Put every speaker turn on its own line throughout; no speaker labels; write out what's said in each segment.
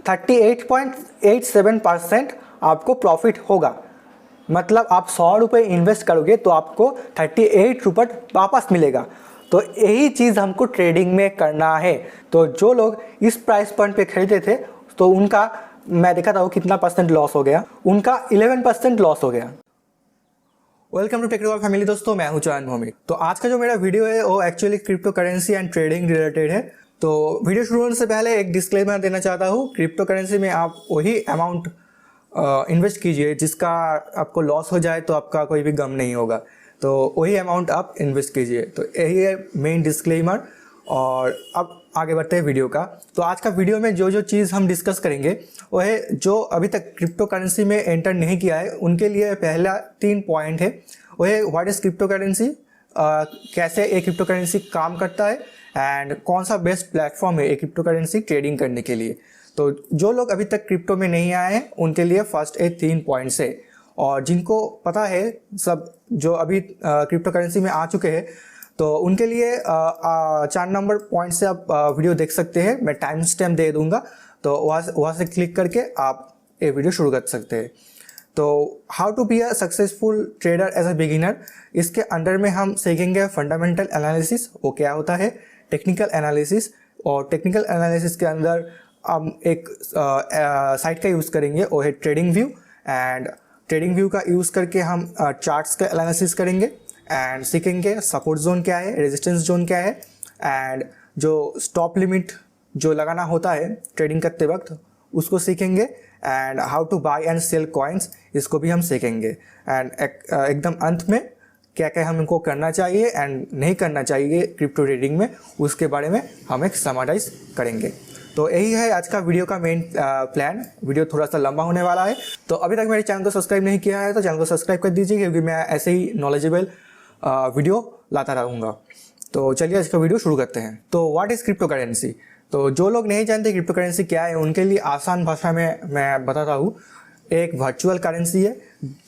38.87% आपको प्रॉफिट होगा। मतलब आप 100 रुपये इन्वेस्ट करोगे तो आपको 38 रुपये वापस मिलेगा। तो यही चीज़ हमको ट्रेडिंग में करना है। तो जो लोग इस प्राइस पॉइंट पे खरीदे थे तो उनका मैं देखा था वो कितना परसेंट लॉस हो गया, उनका 11% लॉस हो गया। वेलकम टू टेक्निकल फैमिली दोस्तों, मैं हूं चैन मोमिक। तो आज का जो मेरा वीडियो है वो actually crypto currency and trading related है। तो वीडियो शुरू होने से पहले एक डिस्क्लेमर देना चाहता हूँ। क्रिप्टो करेंसी में आप वही अमाउंट इन्वेस्ट कीजिए जिसका आपको लॉस हो जाए तो आपका कोई भी गम नहीं होगा। तो वही अमाउंट आप इन्वेस्ट कीजिए। तो यही है मेन डिस्क्लेमर। और अब आगे बढ़ते हैं वीडियो का। तो आज का वीडियो में जो जो चीज़ हम डिस्कस करेंगे वो है जो अभी तक क्रिप्टो करेंसी में एंटर नहीं किया है उनके लिए पहला 3 पॉइंट है। वो है व्हाट इज़ क्रिप्टो करेंसी, कैसे एक क्रिप्टो करेंसी काम करता है एंड कौन सा बेस्ट प्लेटफॉर्म है एक क्रिप्टो करेंसी ट्रेडिंग करने के लिए। तो जो लोग अभी तक क्रिप्टो में नहीं आए हैं उनके लिए फर्स्ट 3 पॉइंट्स है। और जिनको पता है सब जो अभी क्रिप्टो करेंसी में आ चुके हैं तो उनके लिए 4 नंबर पॉइंट से आप वीडियो देख सकते हैं। मैं टाइम स्टैम्प दे दूंगा तो वहाँ से क्लिक करके आप ये वीडियो शुरू कर सकते हैं। तो how to be a successful trader as a beginner, इसके अंडर में हम सीखेंगे फंडामेंटल एनालिसिस, वो क्या होता है, टेक्निकल एनालिसिस। और टेक्निकल एनालिसिस के अंदर हम एक साइट का यूज़ करेंगे वो है trading view. And trading view का यूज़ करके हम चार्ट्स का एनालिसिस करेंगे एंड सीखेंगे सपोर्ट जोन क्या है, रेजिस्टेंस जोन क्या है, एंड जो स्टॉप लिमिट जो लगाना होता है ट्रेडिंग करते वक्त उसको सीखेंगे। And how to buy and sell coins, इसको भी हम सीखेंगे। एंड एकदम अंत में क्या क्या हमको करना चाहिए एंड नहीं करना चाहिए क्रिप्टो ट्रेडिंग में, उसके बारे में हम एक समराइज करेंगे। तो यही है आज का वीडियो का मेन प्लान। वीडियो थोड़ा सा लंबा होने वाला है। तो अभी तक मेरे चैनल को सब्सक्राइब नहीं किया है तो चैनल को सब्सक्राइब कर दीजिए क्योंकि मैं ऐसे ही नॉलेजेबल वीडियो लाता रहूँगा। तो चलिए आज का वीडियो शुरू करते हैं। तो व्हाट इज़ क्रिप्टो करेंसी। तो जो लोग नहीं जानते क्रिप्टो करेंसी क्या है उनके लिए आसान भाषा में मैं बताता हूँ। एक वर्चुअल करेंसी है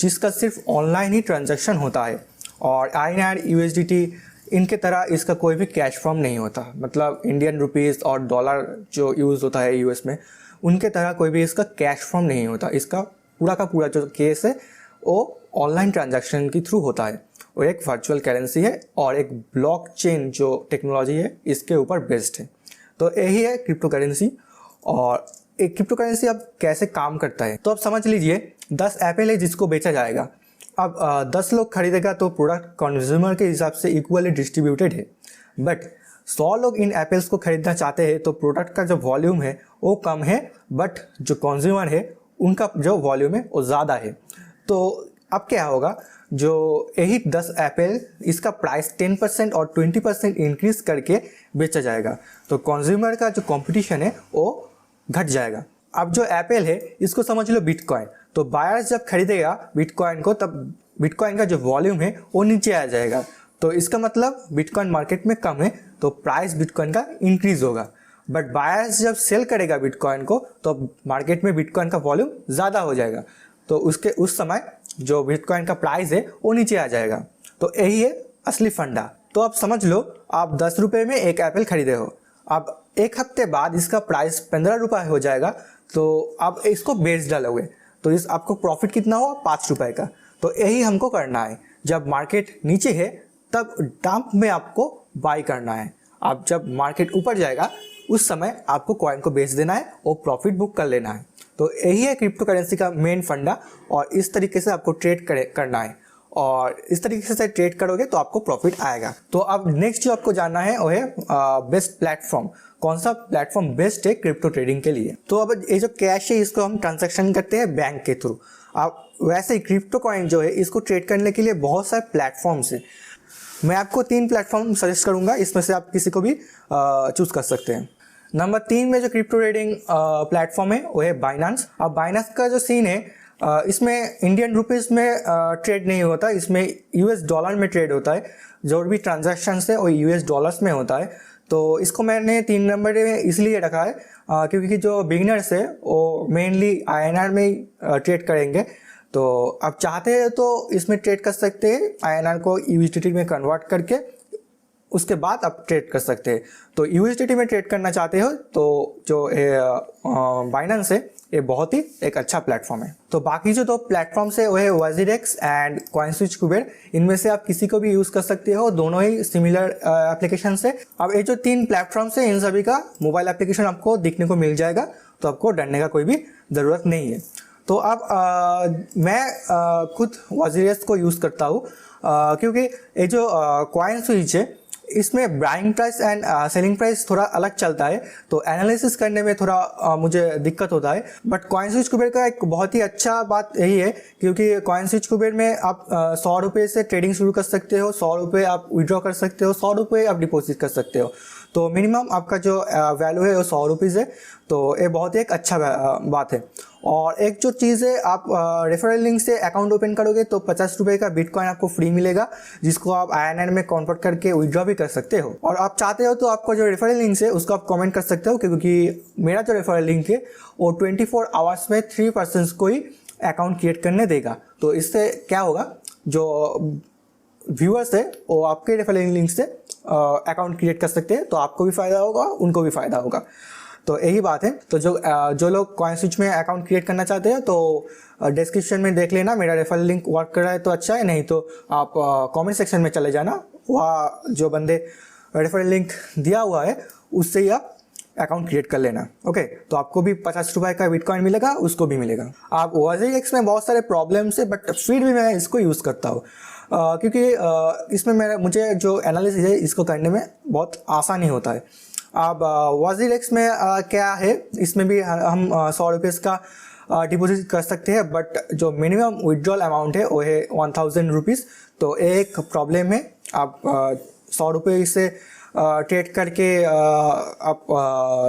जिसका सिर्फ ऑनलाइन ही ट्रांजैक्शन होता है। और INR USDT इनके तरह इसका कोई भी कैश फॉर्म नहीं होता। मतलब इंडियन रुपीज़ और डॉलर जो यूज़ होता है US में उनके तरह कोई भी इसका कैश फॉर्म नहीं होता। इसका पूरा का पूरा जो केस है वो ऑनलाइन ट्रांजैक्शन के थ्रू होता है। वो एक वर्चुअल करेंसी है और एक ब्लॉकचेन जो टेक्नोलॉजी है इसके ऊपर बेस्ड है। तो यही है क्रिप्टो करेंसी। और एक क्रिप्टो करेंसी अब कैसे काम करता है तो अब समझ लीजिए 10 एप्पल है जिसको बेचा जाएगा। अब 10 लोग खरीदेगा तो प्रोडक्ट कंज्यूमर के हिसाब से इक्वली डिस्ट्रीब्यूटेड है। बट 100 लोग इन एप्पल्स को खरीदना चाहते हैं तो प्रोडक्ट का जो वॉल्यूम है वो कम है, बट जो कंज्यूमर है उनका जो वॉल्यूम है वो ज़्यादा है। तो अब क्या होगा, जो यही 10 एप्पल इसका प्राइस 10% और 20% इंक्रीज करके बेचा जाएगा। तो कंज्यूमर का जो कंपटीशन है वो घट जाएगा। अब जो एप्पल है इसको समझ लो बिटकॉइन। तो बायर्स जब खरीदेगा बिटकॉइन को तब बिटकॉइन का जो वॉल्यूम है वो नीचे आ जाएगा। तो इसका मतलब बिटकॉइन मार्केट में कम है तो प्राइस बिटकॉइन का इंक्रीज होगा। बट बायर्स जब सेल करेगा बिटकॉइन को तो मार्केट में बिटकॉइन का वॉल्यूम ज़्यादा हो जाएगा। तो उस समय जो बिटकॉइन का प्राइस है वो नीचे आ जाएगा। तो यही है असली फंडा। तो अब समझ लो आप 10 रुपये में एक एप्पल खरीदे हो। अब एक हफ्ते बाद इसका प्राइस 15 रुपये हो जाएगा। तो आप इसको बेच डालोगे तो इस आपको प्रॉफिट कितना हुआ, 5 रुपये का। तो यही हमको करना है। जब मार्केट नीचे है तब डंप में आपको बाई करना है। अब जब मार्केट ऊपर जाएगा उस समय आपको कॉइन को बेच देना है और प्रॉफिट बुक कर लेना है। तो यही है क्रिप्टो करेंसी का मेन फंडा। और इस तरीके से आपको ट्रेड करना है और इस तरीके से ट्रेड करोगे तो आपको प्रॉफिट आएगा। तो अब नेक्स्ट जो आपको जानना है वो है बेस्ट प्लेटफॉर्म, कौन सा प्लेटफॉर्म बेस्ट है क्रिप्टो ट्रेडिंग के लिए। तो अब ये जो कैश है इसको हम ट्रांजैक्शन करते हैं बैंक के थ्रू। अब वैसे ही क्रिप्टो कॉइन जो है इसको ट्रेड करने के लिए बहुत सारे प्लेटफॉर्म्स है। मैं आपको 3 प्लेटफॉर्म सजेस्ट करूंगा, इसमें से आप किसी को भी चूज कर सकते हैं। नंबर 3 में जो क्रिप्टो ट्रेडिंग प्लेटफॉर्म है वो है बाइनेंस। अब बाइनेंस का जो सीन है इसमें इंडियन रुपीज़ में ट्रेड नहीं होता, इसमें US डॉलर में ट्रेड होता है। जो भी ट्रांजैक्शन है वो US डॉलर्स में होता है। तो इसको मैंने 3 नंबर में इसलिए रखा है क्योंकि जो बिगिनर्स है वो मेनली INR में ही ट्रेड करेंगे। तो आप चाहते हैं तो इसमें ट्रेड कर सकते हैं, INR को USDT में कन्वर्ट करके उसके बाद आप ट्रेड कर सकते हैं। तो यूएसडीटी में ट्रेड करना चाहते हो तो जो बाइनेंस है ये बहुत ही एक अच्छा प्लेटफॉर्म है। तो बाकी जो दो प्लेटफॉर्म्स है वो है WazirX एंड CoinSwitch कुबेर। इनमें से आप किसी को भी यूज़ कर सकते हो, दोनों ही सिमिलर एप्लीकेशन है। अब ये जो 3 प्लेटफॉर्म्स है इन सभी का मोबाइल एप्लीकेशन आपको दिखने को मिल जाएगा, तो आपको डरने का कोई भी ज़रूरत नहीं है। तो अब मैं खुद WazirX को यूज़ करता हूँ क्योंकि ये जो CoinSwitch है इसमें buying price and selling price थोड़ा अलग चलता है, तो एनालिसिस करने में थोड़ा मुझे दिक्कत होता है। बट CoinSwitch कुबेर का एक बहुत ही अच्छा बात यही है क्योंकि CoinSwitch कुबेर में आप 100 रुपये से ट्रेडिंग शुरू कर सकते हो, 100 रुपये आप विड्रॉ कर सकते हो, 100 रुपये आप डिपॉजिट कर सकते हो। तो मिनिमम आपका जो वैल्यू है वो 100 रुपीज़ है, तो ये बहुत ही एक अच्छा बात है। और एक जो चीज़ है, आप रेफरल लिंक से अकाउंट ओपन करोगे तो 50 रुपये का बिटकॉइन आपको फ्री मिलेगा, जिसको आप INR में कन्वर्ट करके विड्रॉ भी कर सकते हो। और आप चाहते हो तो आपका जो रेफरल लिंक है उसको आप कमेंट कर सकते हो, क्योंकि मेरा जो रेफरल लिंक है वो 24 आवर्स में 3 पर्सन्स को ही अकाउंट क्रिएट करने देगा। तो इससे क्या होगा, जो व्यूअर्स है वो आपके रेफरल लिंक से अकाउंट क्रिएट कर सकते हैं, तो आपको भी फ़ायदा होगा, उनको भी फ़ायदा होगा। तो यही बात है। तो जो लोग CoinSwitch में अकाउंट क्रिएट करना चाहते हैं तो डिस्क्रिप्शन में देख लेना, मेरा रेफरल लिंक वर्क कर रहा है तो अच्छा है, नहीं तो आप कमेंट सेक्शन में चले जाना, वहाँ जो बंदे रेफरल लिंक दिया हुआ है उससे ही आप अकाउंट क्रिएट कर लेना। ओके, तो आपको भी 50 रुपये का बिटकॉइन मिलेगा, उसको भी मिलेगा। आप WazirX में बहुत सारे प्रॉब्लम्स है, बट फिर भी मैं इसको यूज़ करता हूँ क्योंकि इसमें मुझे जो एनालिसिस है इसको करने में बहुत आसानी होता है। अब WazirX में क्या है, इसमें भी हम 100 रुपीज़ का डिपॉजिट कर सकते हैं, बट जो मिनिमम विड्रॉल अमाउंट है वो है 1000 रुपीज़। तो एक प्रॉब्लम है, आप 100 रुपये से ट्रेड करके आप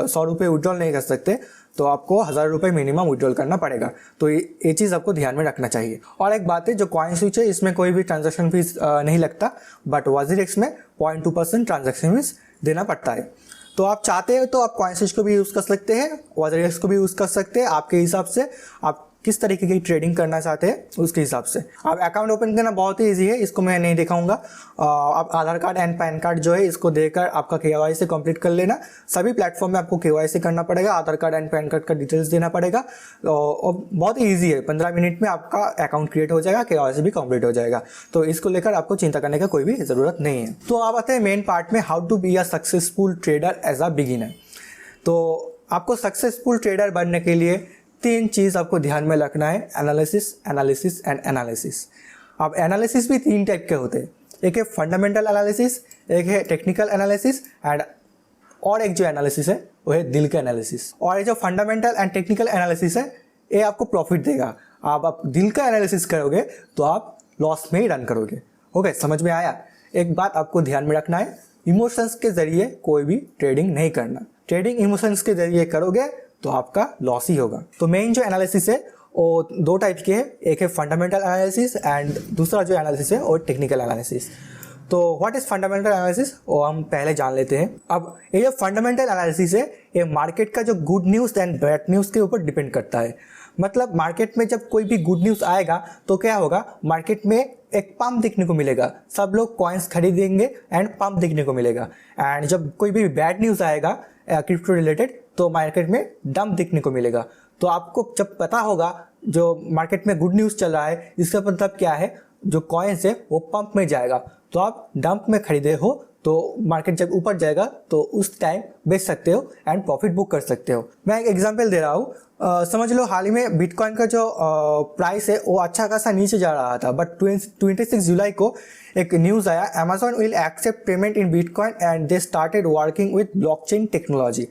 100 रुपये विड्रॉल नहीं कर सकते, तो आपको 1000 रुपये मिनिमम विड्रॉल करना पड़ेगा। तो ये चीज़ आपको ध्यान में रखना चाहिए। और एक बात है, जो CoinSwitch है इसमें कोई भी ट्रांजैक्शन फीस नहीं लगता, बट WazirX में 0.2% ट्रांजैक्शन फीस देना पड़ता है। तो आप चाहते हो तो आप CoinSwitch को भी यूज़ कर सकते हैं, WazirX को भी यूज़ कर सकते हैं, आपके हिसाब से आप किस तरीके की ट्रेडिंग करना चाहते हैं उसके हिसाब से। आप अकाउंट ओपन करना बहुत ही ईजी है, इसको मैं नहीं दिखाऊंगा। आप आधार कार्ड एंड पैन कार्ड जो है इसको देकर आपका KYC कंप्लीट कर लेना। सभी प्लेटफॉर्म में आपको KYC करना पड़ेगा, आधार कार्ड एंड पैन कार्ड का डिटेल्स देना पड़ेगा, और बहुत ही ईजी है। 15 मिनट में आपका अकाउंट क्रिएट हो जाएगा, KYC भी कंप्लीट हो जाएगा। तो इसको लेकर आपको चिंता करने का कोई भी ज़रूरत नहीं है। तो आप आते हैं मेन पार्ट में, how to be a successful trader as a beginner. तो आपको सक्सेसफुल ट्रेडर बनने के लिए 3 चीज़ आपको ध्यान में रखना है, एनालिसिस, एनालिसिस एंड एनालिसिस। अब एनालिसिस भी 3 टाइप के होते हैं, एक है फंडामेंटल एनालिसिस, एक है टेक्निकल एनालिसिस एंड और एक जो एनालिसिस है वो है दिल का एनालिसिस। और ये जो फंडामेंटल एंड टेक्निकल एनालिसिस है ये आपको प्रॉफिट देगा। आप दिल का एनालिसिस करोगे तो आप लॉस में ही रन करोगे। ओके, समझ में आया? एक बात आपको ध्यान में रखना है, इमोशंस के ज़रिए कोई भी ट्रेडिंग नहीं करना। ट्रेडिंग इमोशंस के ज़रिए करोगे तो आपका लॉस ही होगा। तो मेन जो एनालिसिस है वो 2 टाइप के है, एक है फंडामेंटल एनालिसिस एंड दूसरा जो एनालिसिस है वो टेक्निकल एनालिसिस। तो व्हाट इज़ फंडामेंटल एनालिसिस वो हम पहले जान लेते हैं। अब ये जो फंडामेंटल एनालिसिस है ये मार्केट का जो good news and bad news के ऊपर डिपेंड करता है। मतलब मार्केट में जब कोई भी गुड न्यूज़ आएगा तो क्या होगा, मार्केट में एक पंप देखने को मिलेगा, सब लोग कॉइन्स खरीदेंगे एंड पंप देखने को मिलेगा। एंड जब कोई भी बैड न्यूज़ आएगा क्रिप्टो रिलेटेड तो मार्केट में डंप देखने को मिलेगा। तो आपको जब पता होगा जो मार्केट में गुड न्यूज़ चल रहा है, इसका मतलब क्या है, जो कॉइन्स है वो पंप में जाएगा, तो आप डंप में खरीदे हो तो मार्केट जब ऊपर जाएगा तो उस टाइम बेच सकते हो एंड प्रॉफिट बुक कर सकते हो। मैं एक एग्जांपल दे रहा हूँ, समझ लो हाल ही में बिटकॉइन का जो प्राइस है वो अच्छा खासा नीचे जा रहा था, बट 26 जुलाई को एक न्यूज़ आया, Amazon will accept payment in bitcoin and they started working with blockchain technology.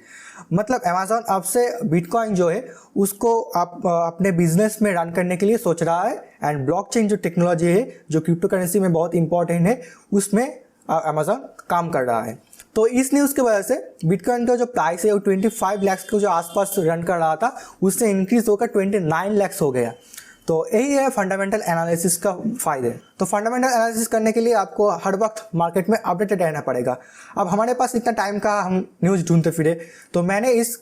मतलब अमेजॉन आपसे बिटकॉइन जो है उसको आप अपने बिजनेस में रन करने के लिए सोच रहा है, एंड ब्लॉकचेन जो टेक्नोलॉजी है जो क्रिप्टो करेंसी में बहुत इंपॉर्टेंट है उसमें अमेजॉन काम कर रहा है। तो इस न्यूज़ की वजह से बिटकॉइन का जो प्राइस है वो 25 लाख के जो आसपास रन कर रहा था उससे इंक्रीज होकर 29 लाख हो गया। तो यही है फंडामेंटल एनालिसिस का फ़ायदे। तो फंडामेंटल एनालिसिस करने के लिए आपको हर वक्त मार्केट में अपडेटेड रहना पड़ेगा। अब हमारे पास इतना टाइम का हम न्यूज़ ढूंढते फिरे, तो मैंने इस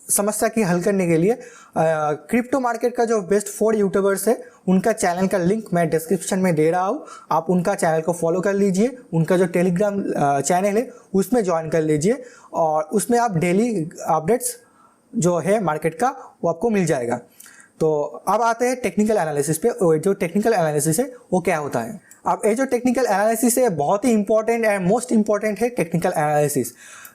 समस्या की हल करने के लिए क्रिप्टो मार्केट का जो बेस्ट 4 यूट्यूबर्स है उनका चैनल का लिंक मैं डिस्क्रिप्शन में दे रहा हूँ। आप उनका चैनल को फॉलो कर लीजिए, उनका जो टेलीग्राम चैनल है उसमें ज्वाइन कर लीजिए और उसमें आप डेली अपडेट्स जो है मार्केट का वो आपको मिल जाएगा। तो अब आते हैं टेक्निकल एनालिसिस पे। जो टेक्निकल एनालिसिस है वो क्या होता है। अब ये जो टेक्निकल एनालिसिस है बहुत ही इंपॉर्टेंट एंड मोस्ट इंपॉर्टेंट है। टेक्निकल एनालिसिस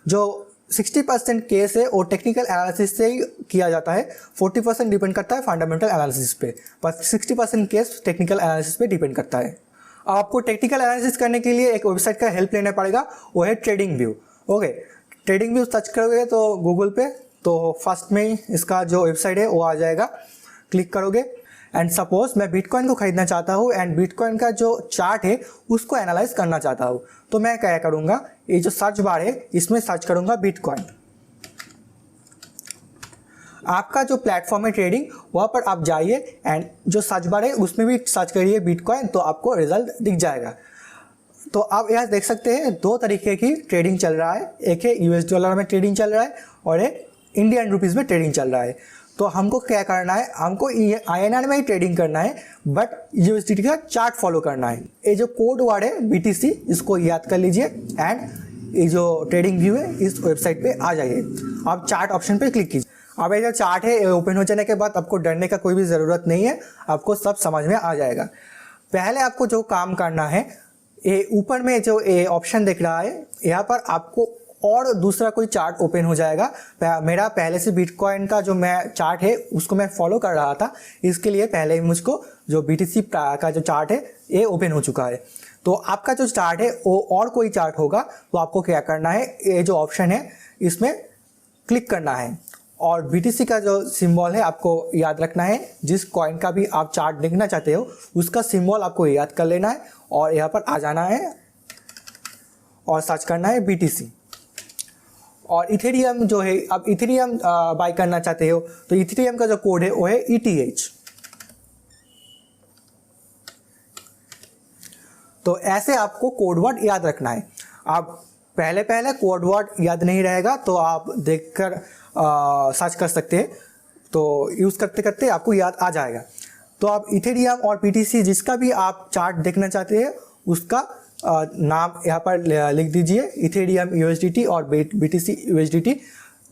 जो 60% केस है वो टेक्निकल एनालिसिस से ही किया जाता है, 40% डिपेंड करता है फंडामेंटल एनालिसिस पे, पर 60% केस टेक्निकल एनालिसिस पे डिपेंड करता है। आपको टेक्निकल एनालिसिस करने के लिए एक वेबसाइट का हेल्प लेना पड़ेगा, वो है trading view. Okay, trading view search करोगे तो गूगल पे तो फर्स्ट में ही इसका जो वेबसाइट है वो आ जाएगा, क्लिक करोगे एंड सपोज मैं बिटकॉइन को खरीदना चाहता हूँ एंड बिटकॉइन का जो चार्ट है उसको एनालाइज करना चाहता हूँ, तो मैं क्या करूँगा, ये जो सर्च बार है इसमें सर्च करूँगा बिटकॉइन। आपका जो प्लेटफॉर्म है ट्रेडिंग वहाँ पर आप जाइए एंड जो सर्च बार है उसमें भी सर्च करिए बिटकॉइन, तो आपको रिजल्ट दिख जाएगा। तो आप यहाँ देख सकते हैं 2 तरीके की ट्रेडिंग चल रहा है, एक है US डॉलर में ट्रेडिंग चल रहा है और एक इंडियन रुपीज़ में ट्रेडिंग चल रहा है। तो हमको क्या करना है, हमको INR में ही ट्रेडिंग करना है बट USDT का चार्ट फॉलो करना है। ये जो कोड वर्ड है BTC इसको याद कर लीजिए एंड ये जो ट्रेडिंग व्यू है इस वेबसाइट पे आ जाइए। आप चार्ट ऑप्शन पे क्लिक कीजिए। अब ये जो चार्ट है ओपन हो जाने के बाद आपको डरने का कोई भी ज़रूरत नहीं है, आपको सब समझ में आ जाएगा। पहले आपको जो काम करना है, ये ऊपर में जो ये ऑप्शन दिख रहा है यहाँ पर आपको और दूसरा कोई चार्ट ओपन हो जाएगा। मेरा पहले से बिटकॉइन का जो मैं चार्ट है उसको मैं फॉलो कर रहा था, इसके लिए पहले ही मुझको जो BTC का जो चार्ट है ये ओपन हो चुका है। तो आपका जो चार्ट है वो और कोई चार्ट होगा तो आपको क्या करना है, ये जो ऑप्शन है इसमें क्लिक करना है और BTC का जो सिंबल है आपको याद रखना है। जिस कॉइन का भी आप चार्ट देखना चाहते हो उसका सिंबल आपको याद कर लेना है और यहाँ पर आ जाना है और सर्च करना है BTC। और इथेरियम जो है, अब इथेरियम बाय करना चाहते हो तो इथेरियम का जो कोड है वो है ETH। तो ऐसे आपको कोड वर्ड याद रखना है। आप पहले कोड वर्ड याद नहीं रहेगा तो आप देखकर सर्च कर सकते हैं, तो यूज़ करते करते आपको याद आ जाएगा। तो आप इथेरियम और BTC जिसका भी आप चार्ट देखना चाहते हैं उसका नाम यहाँ पर लिख दीजिए, इथेरियम USDT और BTC USDT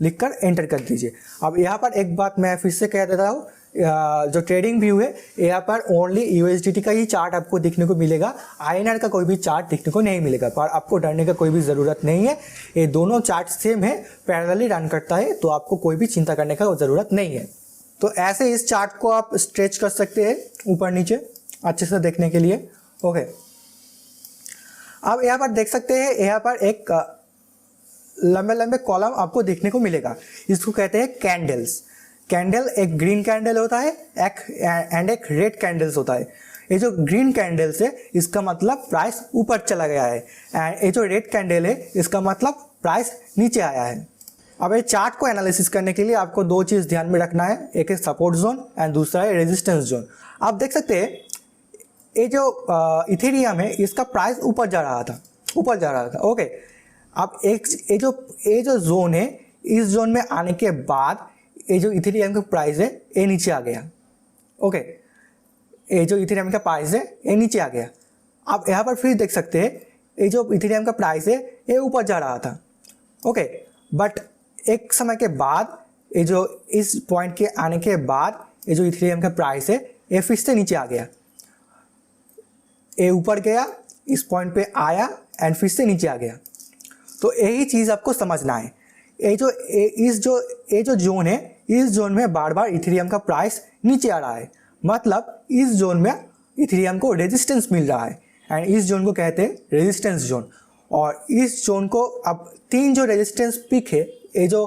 लिखकर एंटर कर दीजिए। अब यहाँ पर एक बात मैं फिर से कह देता हूँ, जो ट्रेडिंग व्यू है यहाँ पर ओनली USDT का ही चार्ट आपको देखने को मिलेगा, INR का कोई भी चार्ट देखने को नहीं मिलेगा। पर आपको डरने का कोई भी ज़रूरत नहीं है, ये दोनों चार्ट सेम है, पैरेलली रन करता है, तो आपको कोई भी चिंता करने का ज़रूरत नहीं है। तो ऐसे इस चार्ट को आप स्ट्रेच कर सकते हैं ऊपर नीचे अच्छे से देखने के लिए। ओके, अब यहाँ पर देख सकते हैं, यहाँ पर एक लंबे लंबे कॉलम आपको देखने को मिलेगा, इसको कहते हैं कैंडल्स। कैंडल एक ग्रीन कैंडल होता है एक रेड कैंडल्स होता है। ये जो ग्रीन कैंडल्स है इसका मतलब प्राइस ऊपर चला गया है एंड ये जो रेड कैंडल है इसका मतलब प्राइस नीचे आया है। अब ये चार्ट को एनालिसिस करने के लिए आपको 2 चीज़ ध्यान में रखना है, एक है सपोर्ट जोन एंड दूसरा है रेजिस्टेंस जोन। आप देख सकते हैं ये जो इथेरियम है इसका प्राइस ऊपर जा रहा था। ओके, अब ये जो जोन है, इस जोन में आने के बाद ये जो इथेरियम का प्राइस है ये नीचे आ गया। ओके, ये जो इथेरियम का प्राइस है ये नीचे आ गया। आप यहाँ पर फिर देख सकते हैं ये जो इथेरियम का प्राइस है ये ऊपर जा रहा था। ओके, बट एक समय के बाद ये जो इस पॉइंट के आने के बाद ये जो इथेरियम का प्राइस है ये फिर से नीचे आ गया, ये ऊपर गया, इस पॉइंट पे आया एंड फिर से नीचे आ गया। तो यही चीज़ आपको समझना है। ये जो जोन है, इस जोन में बार बार इथेरियम का प्राइस नीचे आ रहा है, मतलब इस जोन में इथेरियम को रेजिस्टेंस मिल रहा है एंड इस जोन को कहते हैं रेजिस्टेंस जोन। और इस जोन को अब 3 जो रेजिस्टेंस पिक है, ये जो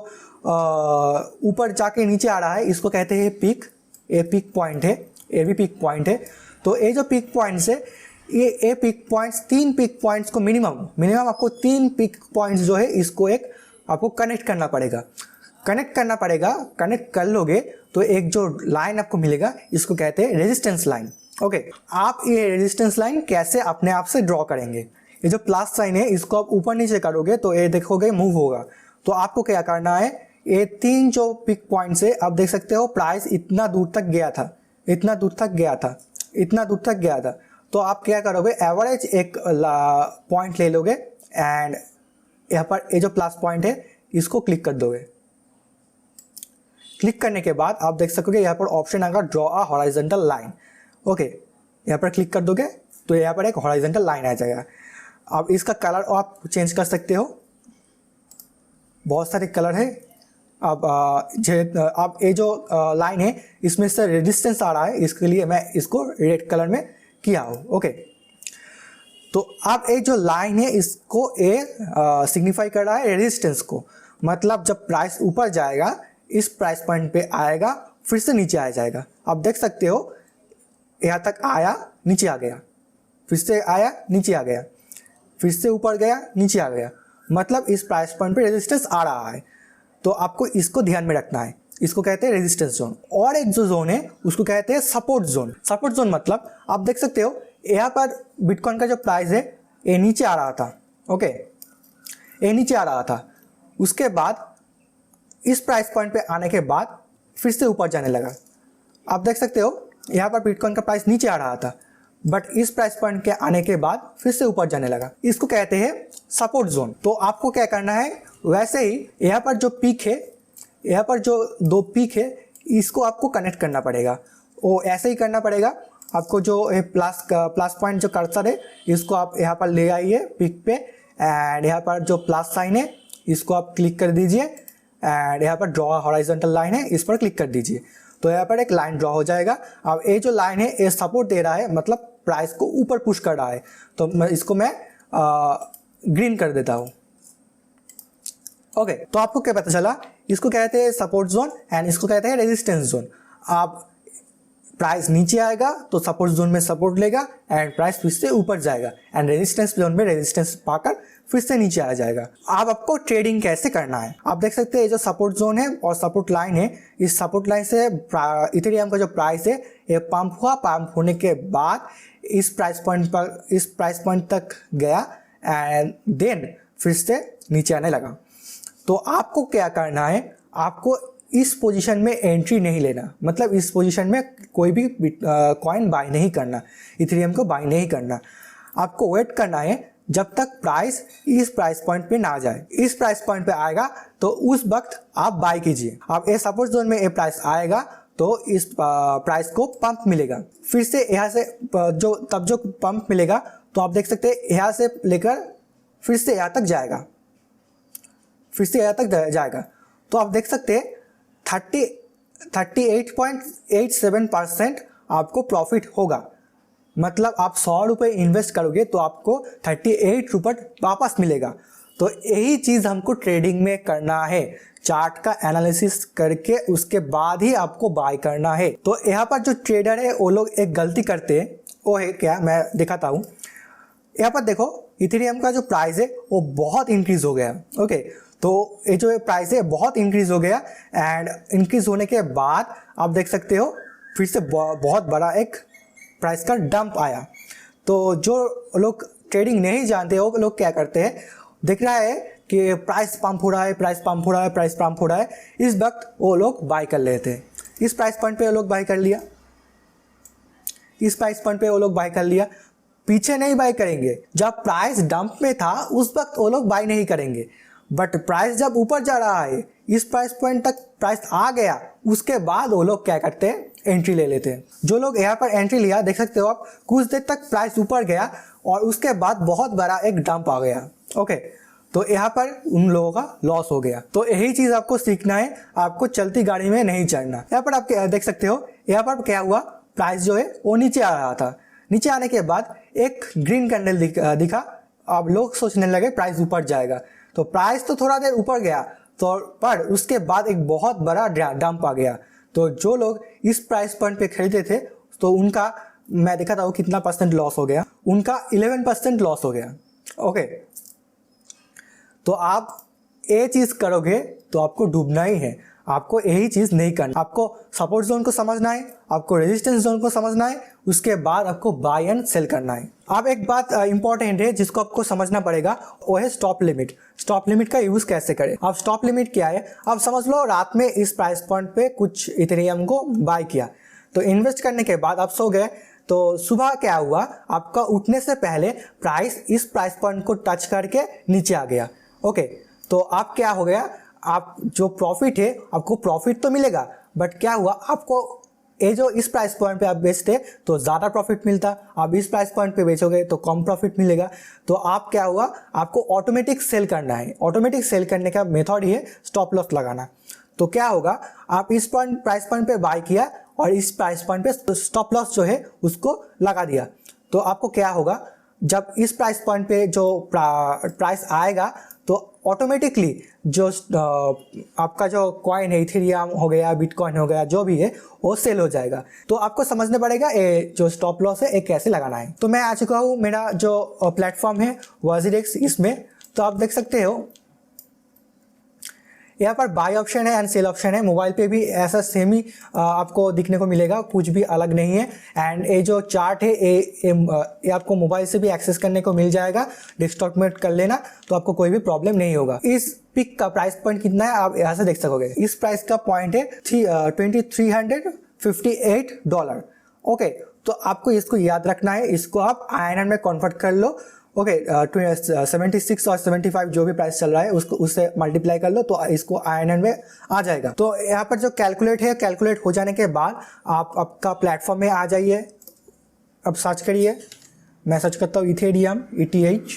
ऊपर जाके नीचे आ रहा है इसको कहते हैं पिक। ये पिक पॉइंट है, ये भी पिक पॉइंट है। तो ये जो पिक पॉइंट्स है, ये पिक पॉइंट्स 3 पिक पॉइंट्स को मिनिमम आपको 3 पिक पॉइंट्स जो है इसको एक आपको कनेक्ट करना पड़ेगा। कनेक्ट कर लोगे तो एक जो लाइन आपको मिलेगा इसको कहते हैं रेजिस्टेंस लाइन। ओके, आप ये रेजिस्टेंस लाइन कैसे अपने आप से ड्रॉ करेंगे, ये जो प्लस साइन है इसको आप ऊपर नीचे करोगे तो ये देखोगे मूव होगा। तो आपको क्या करना है, ये 3 जो पिक पॉइंट से आप देख सकते हो प्राइस इतना दूर तक गया था, इतना दूर तक गया था, इतना दूर तक गया था। तो आप क्या करोगे, एवरेज एक पॉइंट ले लोगे एंड यहाँ पर ये जो प्लस पॉइंट है इसको क्लिक कर दोगे। क्लिक करने के बाद आप देख सकोगे यहाँ पर ऑप्शन आएगा draw a horizontal line. Okay, यहाँ पर क्लिक कर दोगे तो यहाँ पर एक हॉरिजॉन्टल लाइन आ जाएगा। अब इसका कलर आप चेंज कर सकते हो, बहुत सारे कलर है। अब ये जो लाइन है इसमें से रेजिस्टेंस आ रहा है, इसके लिए मैं इसको रेड कलर में किया हूँ। ओके, तो अब ये जो लाइन है इसको ये सिग्निफाई कर रहा है रेजिस्टेंस को, मतलब जब प्राइस ऊपर जाएगा इस प्राइस पॉइंट पे आएगा फिर से नीचे आ जाएगा। आप देख सकते हो यहाँ तक आया नीचे आ गया, फिर से आया नीचे आ गया, फिर से ऊपर गया नीचे आ गया, मतलब इस प्राइस पॉइंट पे रेजिस्टेंस आ रहा है। तो आपको इसको ध्यान में रखना है, इसको कहते हैं रेजिस्टेंस जोन। और एक जो जोन है उसको कहते हैं सपोर्ट जोन। सपोर्ट जोन मतलब आप देख सकते हो यहाँ पर बिटकॉइन का जो प्राइस है ये नीचे आ रहा था। ओके, ये नीचे आ रहा था, उसके बाद इस प्राइस पॉइंट पे आने के बाद फिर से ऊपर जाने लगा। आप देख सकते हो यहाँ पर बिटकॉइन का प्राइस नीचे आ रहा था, बट इस प्राइस पॉइंट के आने के बाद फिर से ऊपर जाने लगा। इसको कहते हैं सपोर्ट जोन। तो आपको क्या करना है, वैसे ही यहाँ पर जो पीक है, यहाँ पर जो 2 पीक है इसको आपको कनेक्ट करना पड़ेगा। वो ऐसे ही करना पड़ेगा आपको। जो प्लस पॉइंट जो कर्सर है इसको आप यहाँ पर ले आइए पीक पे, एंड यहाँ पर जो प्लस साइन है इसको आप क्लिक कर दीजिए, एंड यहाँ पर ड्रॉ हॉरिजॉन्टल लाइन है इस पर क्लिक कर दीजिए। तो यहाँ पर एक लाइन ड्रॉ हो जाएगा। अब ये जो लाइन है ये सपोर्ट दे रहा है, मतलब प्राइस को ऊपर पुश कर रहा है। तो इसको मैं ग्रीन कर देता हूँ। ओके, तो आपको क्या पता चला, इसको कहते हैं सपोर्ट जोन एंड इसको कहते हैं रेजिस्टेंस जोन। आप प्राइस नीचे आएगा तो सपोर्ट जोन में सपोर्ट लेगा एंड प्राइस फिर से ऊपर जाएगा, एंड रेजिस्टेंस जोन में रेजिस्टेंस पाकर फिर से नीचे आ जाएगा। अब आपको ट्रेडिंग कैसे करना है, आप देख सकते हैं जो सपोर्ट जोन है और सपोर्ट लाइन है, इस सपोर्ट लाइन से इथेरियम का जो प्राइस है ये पंप हुआ, पंप होने के बाद इस प्राइस पॉइंट तक गया एंड देन फिर से नीचे आने लगा। तो आपको क्या करना है, आपको इस पोजीशन में एंट्री नहीं लेना, मतलब इस पोजीशन में कोई भी कॉइन बाय नहीं करना, इथेरियम को बाय नहीं करना। आपको वेट करना है जब तक प्राइस इस प्राइस पॉइंट पे ना जाए। इस प्राइस पॉइंट पे आएगा तो उस वक्त आप बाय कीजिए। अब ये सपोर्ट जोन में ये प्राइस आएगा तो इस प्राइस को पंप मिलेगा, फिर से यहाँ से जो पंप मिलेगा तो आप देख सकते हैं यहाँ से लेकर फिर से यहाँ तक जाएगा, फिर से यहाँ तक जाएगा। तो आप देख सकते हैं 38.87% आपको प्रॉफिट होगा, मतलब आप 100 रुपये इन्वेस्ट करोगे तो आपको 38 रुपये वापस मिलेगा। तो यही चीज़ हमको ट्रेडिंग में करना है, चार्ट का एनालिसिस करके उसके बाद ही आपको बाय करना है। तो यहाँ पर जो ट्रेडर है वो लोग एक गलती करते हैं, वो है क्या, मैं दिखाता हूँ। यहाँ पर देखो इथेरियम का जो प्राइस है वो बहुत इंक्रीज हो गया। ओके, तो ये जो प्राइस है बहुत इंक्रीज हो गया एंड इंक्रीज होने के बाद आप देख सकते हो फिर से बहुत बड़ा एक प्राइस का डंप आया। तो जो लोग ट्रेडिंग नहीं जानते वो लोग क्या करते हैं, दिख रहा है कि प्राइस पंप हो रहा है, प्राइस पंप हो रहा है, प्राइस पंप हो रहा है, इस वक्त वो लोग बाय कर लेते हैं। इस प्राइस पॉइंट पे वो लोग बाय कर लिया, इस प्राइस पॉइंट पे वो लोग बाय कर लिया, पीछे नहीं बाय करेंगे। जब प्राइस डंप में था उस वक्त वो लोग बाय नहीं करेंगे, बट प्राइस जब ऊपर जा रहा है, इस प्राइस पॉइंट तक प्राइस आ गया, उसके बाद वो लोग क्या करते हैं, एंट्री ले लेते हैं। जो लोग यहाँ पर एंट्री लिया देख सकते हो आप, कुछ देर तक प्राइस ऊपर गया और उसके बाद बहुत बड़ा एक डंप आ गया। ओके, तो यहाँ पर उन लोगों का लॉस हो गया। तो यही चीज़ आपको सीखना है, आपको चलती गाड़ी में नहीं चढ़ना। यहाँ पर आप देख सकते हो, यहाँ पर क्या हुआ, प्राइस जो है वो नीचे आ रहा था, नीचे आने के बाद एक ग्रीन कैंडल दिखा। अब लोग सोचने लगे प्राइस ऊपर जाएगा, तो प्राइस तो थोड़ा देर ऊपर गया, तो पर उसके बाद एक बहुत बड़ा डंप आ गया। तो जो लोग इस प्राइस पॉइंट पे खरीदे थे तो उनका मैं दिखाता हूँ कितना % लॉस हो गया, उनका 11% लॉस हो गया। ओके, तो आप ये चीज़ करोगे तो आपको डूबना ही है। आपको यही चीज़ नहीं करना। आपको सपोर्ट जोन को समझना है, आपको रेजिस्टेंस जोन को समझना है, उसके बाद आपको बाय एंड सेल करना है। अब एक बात इंपॉर्टेंट है जिसको आपको समझना पड़ेगा, वो है स्टॉप लिमिट। स्टॉप लिमिट का यूज़ कैसे करें। अब स्टॉप लिमिट क्या है, अब समझ लो रात में इस प्राइस पॉइंट पे कुछ इथेरियम को बाय किया, तो इन्वेस्ट करने के बाद आप सो गए, तो सुबह क्या हुआ, आपका उठने से पहले प्राइस इस प्राइस पॉइंट को टच करके नीचे आ गया। ओके, तो आप क्या हो गया, आप जो प्रॉफिट है, आपको प्रॉफिट तो मिलेगा, बट क्या हुआ, आपको ये जो इस प्राइस पॉइंट पे आप बेचते तो ज़्यादा प्रॉफिट मिलता, आप इस प्राइस पॉइंट पे बेचोगे तो कम प्रॉफिट मिलेगा। तो आप क्या हुआ, आपको ऑटोमेटिक सेल करना है। ऑटोमेटिक सेल करने का मेथड ही है स्टॉप लॉस लगाना। तो क्या होगा, आप इस प्राइस पॉइंट पे बाय किया और इस प्राइस पॉइंट पे स्टॉप लॉस जो है उसको लगा दिया, तो आपको क्या होगा, जब इस प्राइस पॉइंट पे जो प्राइस आएगा तो ऑटोमेटिकली जो आपका जो कॉइन है, इथेरियम हो गया, बिटकॉइन हो गया, जो भी है वो सेल हो जाएगा। तो आपको समझना पड़ेगा ये जो स्टॉप लॉस है ये कैसे लगाना है। तो मैं आ चुका हूँ मेरा जो प्लेटफॉर्म है WazirX, इसमें तो आप देख सकते हो यहाँ पर बाय ऑप्शन है एंड सेल ऑप्शन है। मोबाइल पे भी ऐसा सेम ही आपको दिखने को मिलेगा, कुछ भी अलग नहीं है। एंड ये जो चार्ट है ये आपको मोबाइल से भी एक्सेस करने को मिल जाएगा, डेस्कटॉप में कर लेना, तो आपको कोई भी प्रॉब्लम नहीं होगा। इस पिक का प्राइस पॉइंट कितना है आप यहाँ से देख सकोगे। इस प्राइस का पॉइंट है $2358। ओके, तो आपको इसको याद रखना है, इसको आप INR में कन्वर्ट कर लो। ओके, 76 और 75 जो भी प्राइस चल रहा है उसको उससे मल्टीप्लाई कर लो, तो इसको INR में आ जाएगा। तो यहाँ पर जो कैलकुलेट है, कैलकुलेट हो जाने के बाद आप आपका प्लेटफॉर्म में आ जाइए। अब सर्च करिए, मैं सर्च करता हूँ इथेरियम ETH।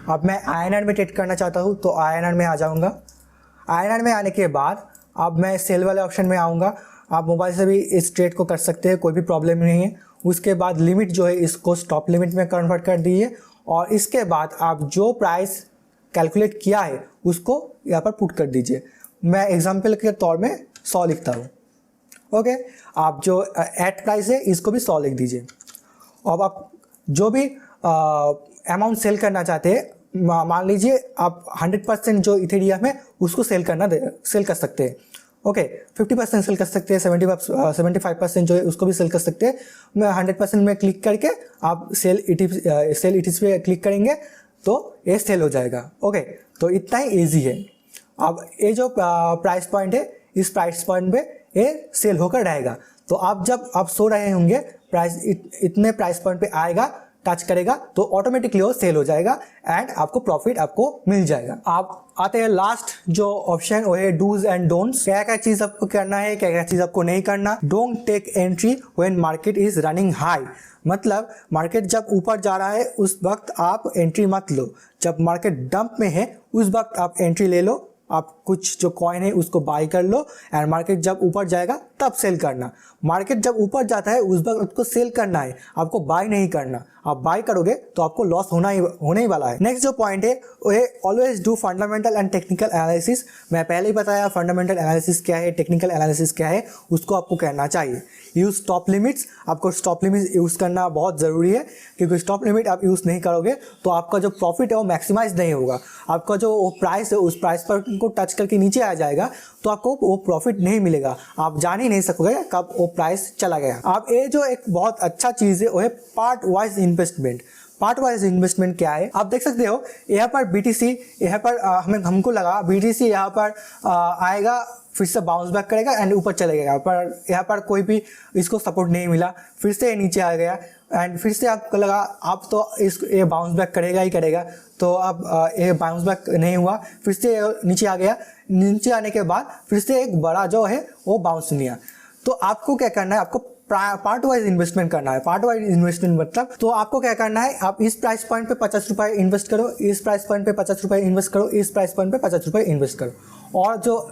अब मैं INR में ट्रेड करना चाहता हूँ तो INR में आ जाऊँगा। INR में आने के बाद अब मैं सेल वाले ऑप्शन में आऊँगा। आप मोबाइल से भी इस ट्रेड को कर सकते हैं, कोई भी प्रॉब्लम नहीं है। उसके बाद लिमिट जो है इसको स्टॉप लिमिट में कन्वर्ट कर दीजिए और इसके बाद आप जो प्राइस कैलकुलेट किया है उसको यहाँ पर पुट कर दीजिए। मैं एग्जांपल के तौर में 100 लिखता हूँ। ओके, आप जो एट प्राइस है इसको भी 100 लिख दीजिए। अब आप जो भी अमाउंट सेल करना चाहते हैं, मान लीजिए आप 100% जो इथेरियम है उसको सेल कर सकते हैं। ओके, 50% सेल कर सकते हैं, 75% जो है उसको भी सेल कर सकते हैं। मैं 100% में क्लिक करके आप सेल इट पे क्लिक करेंगे तो ये सेल हो जाएगा। ओके, तो इतना ही ईजी है। अब ये जो प्राइस पॉइंट है, इस प्राइस पॉइंट पे ये सेल होकर रहेगा। तो आप जब आप सो रहे होंगे, प्राइस इतने प्राइस पॉइंट पे आएगा, टच करेगा तो ऑटोमेटिकली वो सेल हो जाएगा एंड आपको प्रॉफिट आपको मिल जाएगा। आप आते हैं लास्ट जो ऑप्शन, वो है डूज एंड डोंट्स। क्या क्या चीज आपको करना है, क्या क्या चीज आपको नहीं करना। Don't take entry when market is running high, मतलब मार्केट जब ऊपर जा रहा है उस वक्त आप एंट्री मत लो। जब मार्केट डंप में है उस वक्त आप एंट्री ले लो, आप कुछ जो कॉइन है उसको बाय कर लो एंड मार्केट जब ऊपर जाएगा तब सेल करना। मार्केट जब ऊपर जाता है उस वक्त आपको सेल करना है, आपको बाय नहीं करना। आप बाय करोगे तो आपको लॉस होने ही वाला है। नेक्स्ट जो पॉइंट है वो है always do fundamental and technical analysis. मैं पहले ही बताया फंडामेंटल एनालिसिस क्या है, टेक्निकल एनालिसिस क्या है, उसको आपको करना चाहिए। यूज़ स्टॉप लिमिट्स, आपको स्टॉप लिमिट यूज़ करना बहुत ज़रूरी है, क्योंकि स्टॉप लिमिट आप यूज़ नहीं करोगे तो आपका जो प्रॉफिट है वो मैक्सिमाइज नहीं होगा। आपका जो प्राइस है उस प्राइस पर को टच करके नीचे आ जाएगा तो आपको वो प्रॉफिट नहीं मिलेगा, आप जान ही नहीं सकोगे कब वो प्राइस चला गया। आप ये जो एक बहुत अच्छा चीज़ है वो है part wise investment. Part wise investment क्या है, आप देख सकते हो यहाँ पर BTC, यहाँ पर हमको लगा BTC यहाँ पर आएगा, फिर से बाउंस बैक करेगा एंड ऊपर चलेगा, पर यहाँ पर कोई भी इसको सपोर्ट नहीं मिला, फिर से ये नीचे आ गया एंड फिर से आपको लगा आप तो ये बाउंस बैक करेगा ही करेगा, तो अब ये बाउंस बैक नहीं हुआ, फिर से नीचे आ गया। नीचे आने के बाद फिर से एक बड़ा जो है वो बाउंस लिया। तो आपको क्या करना है, आपको पार्ट वाइज इन्वेस्टमेंट करना है। पार्ट वाइज इन्वेस्टमेंट मतलब, तो आपको क्या करना है, आप इस प्राइस पॉइंट पे 50 रुपये इन्वेस्ट करो, इस प्राइस पॉइंट पे 50 रुपये इन्वेस्ट करो, इस प्राइस पॉइंट पे 50 रुपये इन्वेस्ट करो, और जो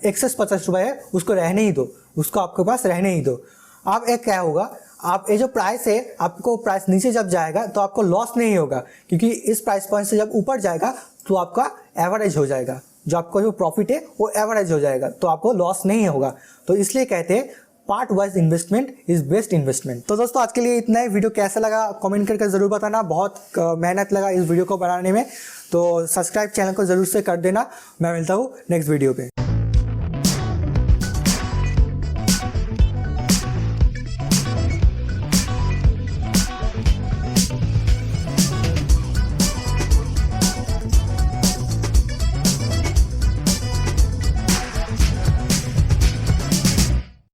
एक्सेस 50 रुपये है उसको रहने ही दो, उसको आपके पास रहने ही दो। अब एक क्या होगा, आप ये जो प्राइस है, आपको प्राइस नीचे जब जाएगा तो आपको लॉस नहीं होगा, क्योंकि इस प्राइस पॉइंट से जब ऊपर जाएगा तो आपका एवरेज हो जाएगा, जो आपका जो प्रॉफिट है वो एवरेज हो जाएगा, तो आपको लॉस नहीं होगा। तो इसलिए कहते हैं part wise investment is best investment. तो दोस्तों आज के लिए इतना ही। वीडियो कैसा लगा कमेंट करके जरूर बताना, बहुत मेहनत लगा इस वीडियो को बनाने में, तो सब्सक्राइब चैनल को जरूर से कर देना। मैं मिलता हूँ नेक्स्ट वीडियो पे।